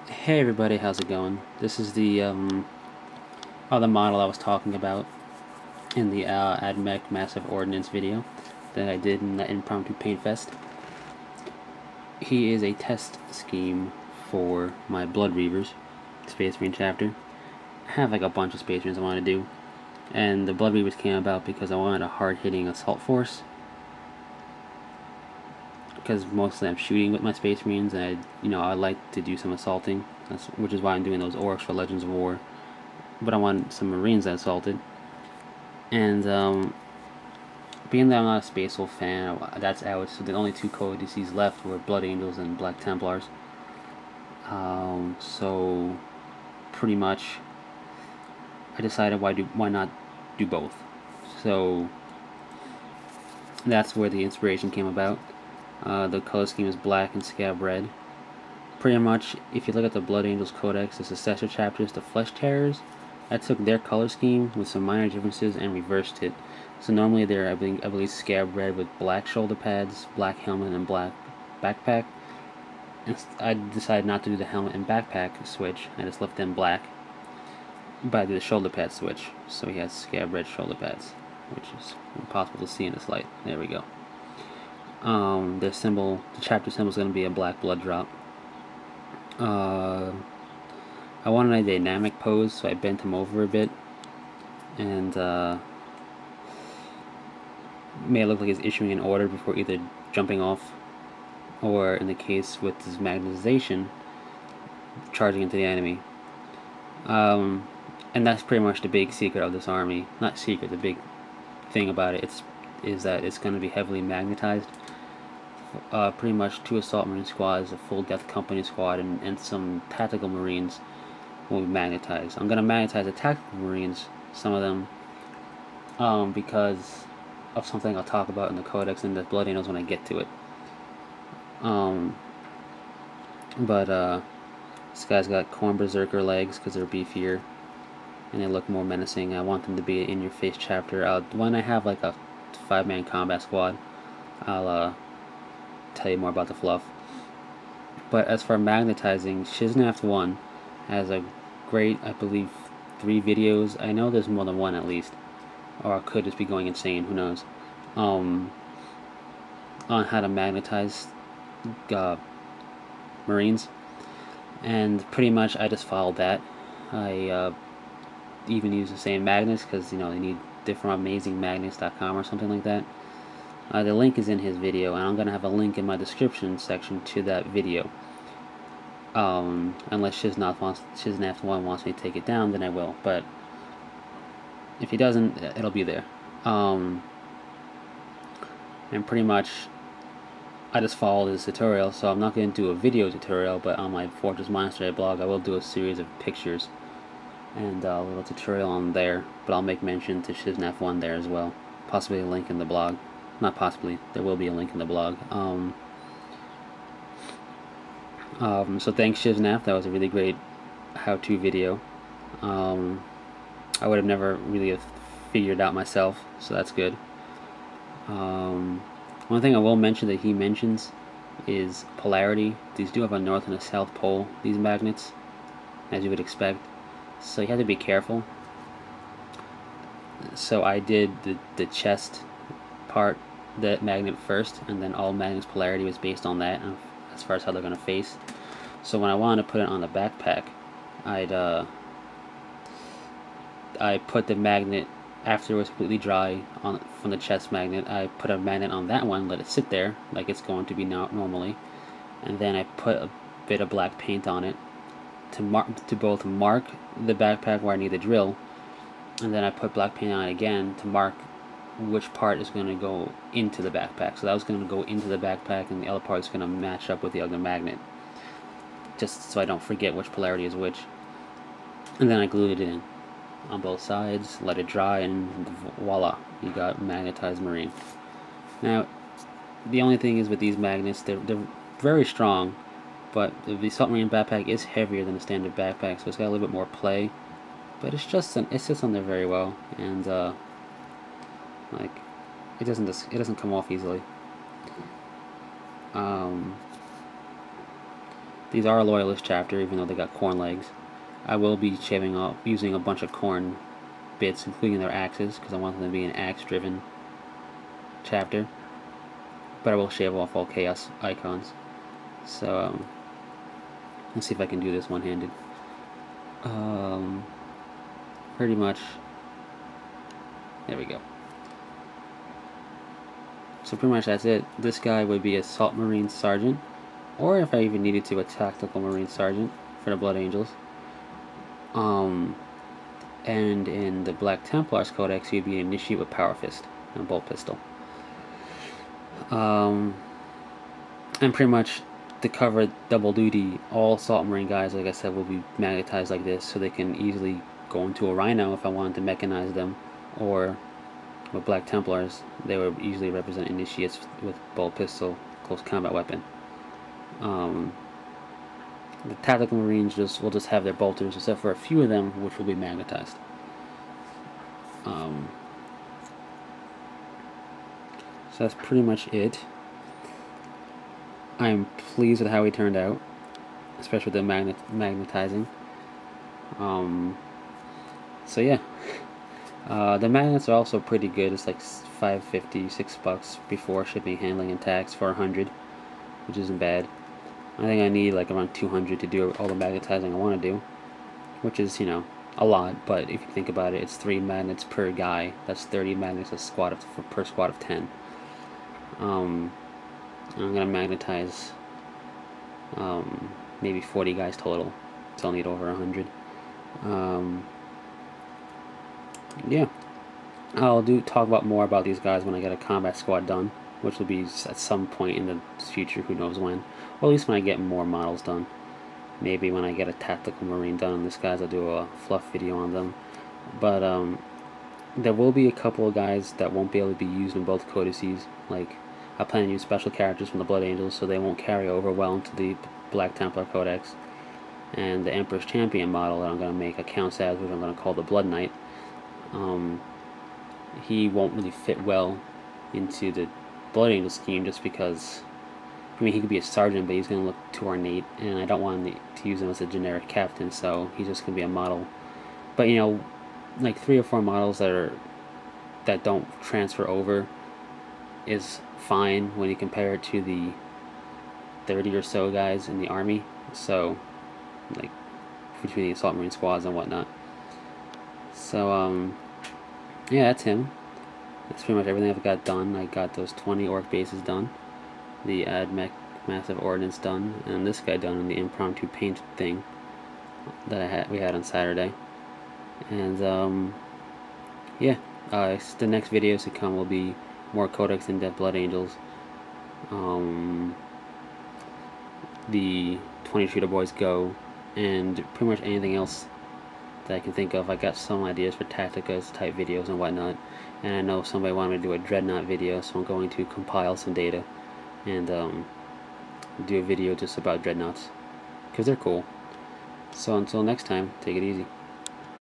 Hey everybody, how's it going? This is the other model I was talking about in the AdMech Massive Ordnance video that I did in the Impromptu Paint Fest. He is a test scheme for my Blood Reavers Space Marine chapter. I have like a bunch of Space Marines I want to do, and the Blood Reavers came about because I wanted a hard-hitting assault force. Because mostly I'm shooting with my Space Marines, and I like to do some assaulting, which is why I'm doing those orcs for Legends of War. But I want some Marines that assaulted. And being that I'm not a Space Wolf fan, that's out. So the only two codices left were Blood Angels and Black Templars. So pretty much, I decided why not do both. So that's where the inspiration came about. The color scheme is black and scab red. Pretty much, if you look at the Blood Angels Codex, the successor chapters, the Flesh Terrors, I took their color scheme with some minor differences and reversed it. So normally they're, I believe scab red with black shoulder pads, black helmet, and black backpack. And I decided not to do the helmet and backpack switch. I just left them black. But I did the shoulder pad switch. So he has scab red shoulder pads, which is impossible to see in this light. There we go. The chapter symbol is going to be a black blood drop. I wanted a dynamic pose, so I bent him over a bit and made it look like he's issuing an order before either jumping off or, in the case with his magnetization, charging into the enemy. And that's pretty much the big secret of this army. Not secret, the big thing about it is that it's going to be heavily magnetized. Pretty much 2 Assault Marine squads, a full Death Company squad, and some Tactical Marines will be magnetized. I'm going to magnetize the Tactical Marines, some of them, because of something I'll talk about in the Codex and the Blood Angels when I get to it. This guy's got Corn Berserker legs because they're beefier and they look more menacing. I want them to be an in-your-face chapter. When I have like a 5-man combat squad, I'll tell you more about the fluff. But as for magnetizing, Shiznaft 1 has a great, I believe, 3 videos. I know there's more than one at least, or I could just be going insane, who knows, on how to magnetize Marines. And pretty much I just followed that. I even use the same magnets because they need different amazingmagnets.com or something like that. The link is in his video, and I'm going to have a link in my description section to that video. Unless Shiznaft 1 wants me to take it down, then I will. But if he doesn't, it'll be there. And pretty much, I just followed his tutorial, so I'm not going to do a video tutorial, but on my Fortress Monastery blog, I will do a series of pictures and a little tutorial on there, but I'll make mention to Shiznaft 1 there as well. Possibly a link in the blog. Not possibly, there will be a link in the blog. So thanks Shiznaft, that was a really great how-to video. I would have never really have figured it out myself, so that's good. One thing I will mention that he mentions is polarity. These do have a north and a south pole, these magnets, as you would expect. So you have to be careful. So I did the chest part, that magnet first, and then all magnets polarity was based on that as far as how they're going to face. So when I wanted to put it on the backpack, I put the magnet after it was completely dry from the chest magnet. I put a magnet on that one, let it sit there like it's going to be normally, and then I put a bit of black paint on it to both mark the backpack where I need the drill, and then I put black paint on it again to mark which part is going to go into the backpack. So that was going to go into the backpack, and the other part is going to match up with the other magnet, just so I don't forget which polarity is which. And then I glued it in on both sides, let it dry, and voila, you got Magnetized Marine. Now, the only thing is with these magnets, they're very strong, but the Assault Marine backpack is heavier than the standard backpack, so it's got a little bit more play. But it sits on there very well, and like it doesn't come off easily. These are a loyalist chapter, even though they got corn legs. I will be shaving off, using a bunch of corn bits, including their axes, because I want them to be an axe-driven chapter. But I will shave off all chaos icons. So let's see if I can do this one-handed. Pretty much. There we go. So pretty much that's it. This guy would be a Salt Marine Sergeant, or if I even needed to, a Tactical Marine Sergeant for the Blood Angels. And in the Black Templars Codex, he'd be an Initiate with Power Fist and a Bolt Pistol. And pretty much to cover double duty, all Salt Marine guys, like I said, will be magnetized like this, so they can easily go into a Rhino if I wanted to mechanize them, or with Black Templars, they would easily represent Initiates with Bolt Pistol, close combat weapon. The Tactical Marines will just have their bolters, except for a few of them, which will be magnetized. So that's pretty much it. I'm pleased with how he turned out, especially with the magnetizing. So yeah, the magnets are also pretty good. It's like $5.50, $6 before shipping, handling, and tax for 100, which isn't bad. I think I need like around 200 to do all the magnetizing I want to do, which is, you know, a lot. But if you think about it, it's 3 magnets per guy. That's 30 magnets per squad of 10. I'm gonna magnetize maybe 40 guys total, so I'll need over 100. Yeah, I'll talk about more about these guys when I get a combat squad done, which will be at some point in the future, who knows when. Or at least when I get more models done. Maybe when I get a Tactical Marine done on this guys, I'll do a fluff video on them. But there will be a couple of guys that won't be able to be used in both codices. Like, I plan to use special characters from the Blood Angels, so they won't carry over well into the Black Templar Codex. And the Emperor's Champion model that I'm going to make accounts as, which I'm going to call the Blood Knight, he won't really fit well into the Blood Angel scheme, just because, I mean, he could be a sergeant, but he's going to look too ornate, and I don't want to use him as a generic captain, so he's just going to be a model. But, you know, like 3 or 4 models that don't transfer over is fine when you compare it to the 30 or so guys in the army. So, like, between the Assault Marine squads and whatnot. So, yeah, that's him. That's pretty much everything I've got done. I got those 20 orc bases done, the massive ordnance done, and this guy done on the impromptu paint thing that we had on Saturday. And yeah, the next videos to come will be more Codex in-depth Blood Angels, the 20 Shooter Boys Go, and pretty much anything else that I can think of. I got some ideas for Tacticas type videos and whatnot, and I know somebody wanted me to do a Dreadnought video, so I'm going to compile some data and do a video just about Dreadnoughts, because they're cool. So until next time, take it easy.